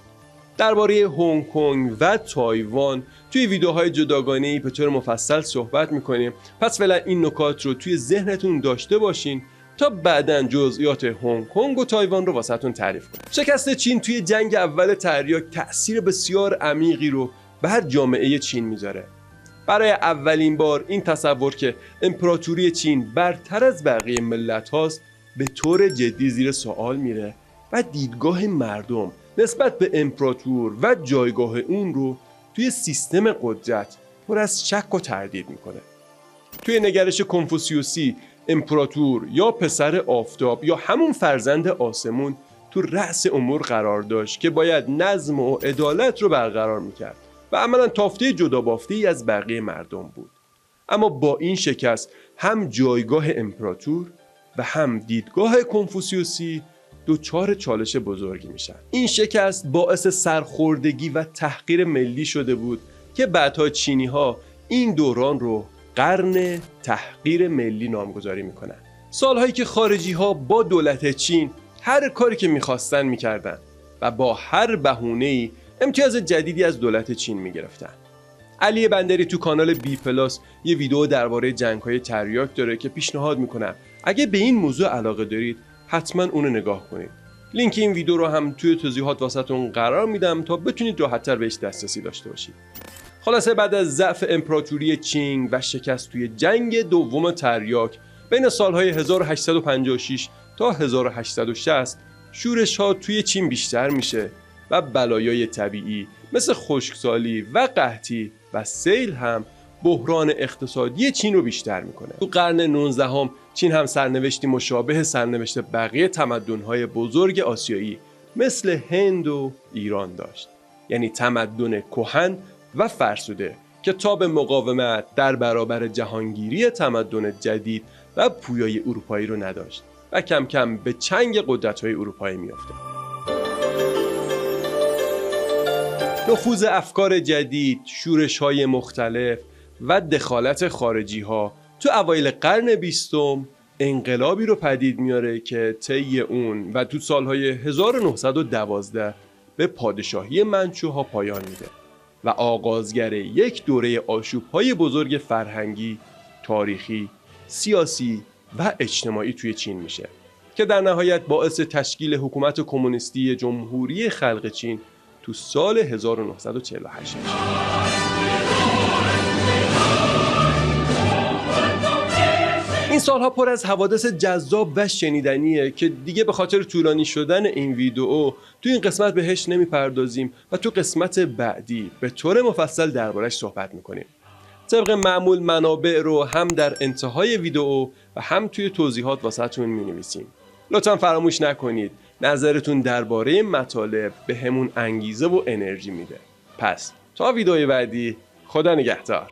درباره هنگ کنگ و تایوان توی ویدیوهای جداگانه‌ای به طور مفصل صحبت میکنیم. پس فعلا این نکات رو توی ذهنتون داشته باشین تا بعداً جزئیات هنگ کنگ و تایوان رو واسهتون تعریف کنم. شکست چین توی جنگ اول تریاک تأثیر بسیار عمیقی رو بر جامعه چین میذاره. برای اولین بار این تصور که امپراتوری چین برتر از بقیه ملت هاست به طور جدی زیر سوال میره و دیدگاه مردم نسبت به امپراتور و جایگاه اون رو توی سیستم قدرت پر از شک و تردید میکنه. توی نگرش کنفوسیوسی امپراتور یا پسر آفتاب یا همون فرزند آسمون تو رأس امور قرار داشت که باید نظم و عدالت رو برقرار میکرد و عملاً تافته جدا بافته‌ای از بقیه مردم بود. اما با این شکست هم جایگاه امپراتور و هم دیدگاه کنفوسیوسی دوچار چالش بزرگی میشن. این شکست باعث سرخوردگی و تحقیر ملی شده بود که بعدها چینی‌ها این دوران رو قرن تحقیر ملی نامگذاری میکنن. سالهایی که خارجی‌ها با دولت چین هر کاری که میخواستن میکردن و با هر بهونه‌ای امتیاز جدیدی از دولت چین میگرفتن. علی بندری تو کانال بی پلاس یه ویدیو درباره جنگ‌های تریاک داره که پیشنهاد میکنم اگه به این موضوع علاقه دارید حتما اونو نگاه کنید. لینک این ویدیو رو هم توی توضیحات واسهتون قرار میدم تا بتونید راحت‌تر بهش دسترسی داشته باشید. خلاصه بعد از ضعف امپراتوری چینگ و شکست توی جنگ دوم تریاک بین سالهای 1856 تا 1860 شورش‌ها توی چین بیشتر میشه و بلایای طبیعی مثل خشکسالی و قحطی و سیل هم بحران اقتصادی چین رو بیشتر میکنه. تو قرن 19 چین هم سرنوشتی مشابه سرنوشت بقیه تمدن‌های بزرگ آسیایی مثل هند و ایران داشت. یعنی تمدن کهن و فرسوده که تاب مقاومت در برابر جهانگیری تمدن جدید و پویای اروپایی رو نداشت و کم کم به چنگ قدرت‌های اروپایی میافته. نفوذ افکار جدید، شورش‌های مختلف و دخالت خارجی‌ها تو اوایل قرن 20 انقلابی رو پدید میاره که طی اون و تو سالهای 1912 به پادشاهی منچوها پایان میده و آغازگر یک دوره آشوب‌های بزرگ فرهنگی، تاریخی، سیاسی و اجتماعی توی چین میشه که در نهایت باعث تشکیل حکومت کمونیستی جمهوری خلق چین تو سال 1948 میشه. این سالها پر از حوادث جذاب و شنیدنیه که دیگه به خاطر طولانی شدن این ویدیو تو این قسمت بهش نمیپردازیم و تو قسمت بعدی به طور مفصل دربارش صحبت میکنیم. طبق معمول منابع رو هم در انتهای ویدیو و هم توی توضیحات واسهتون مینویسیم. لطفا فراموش نکنید نظرتون درباره مطالب به همون انگیزه و انرژی میده. پس تا ویدیوی بعدی، خدا نگهدار.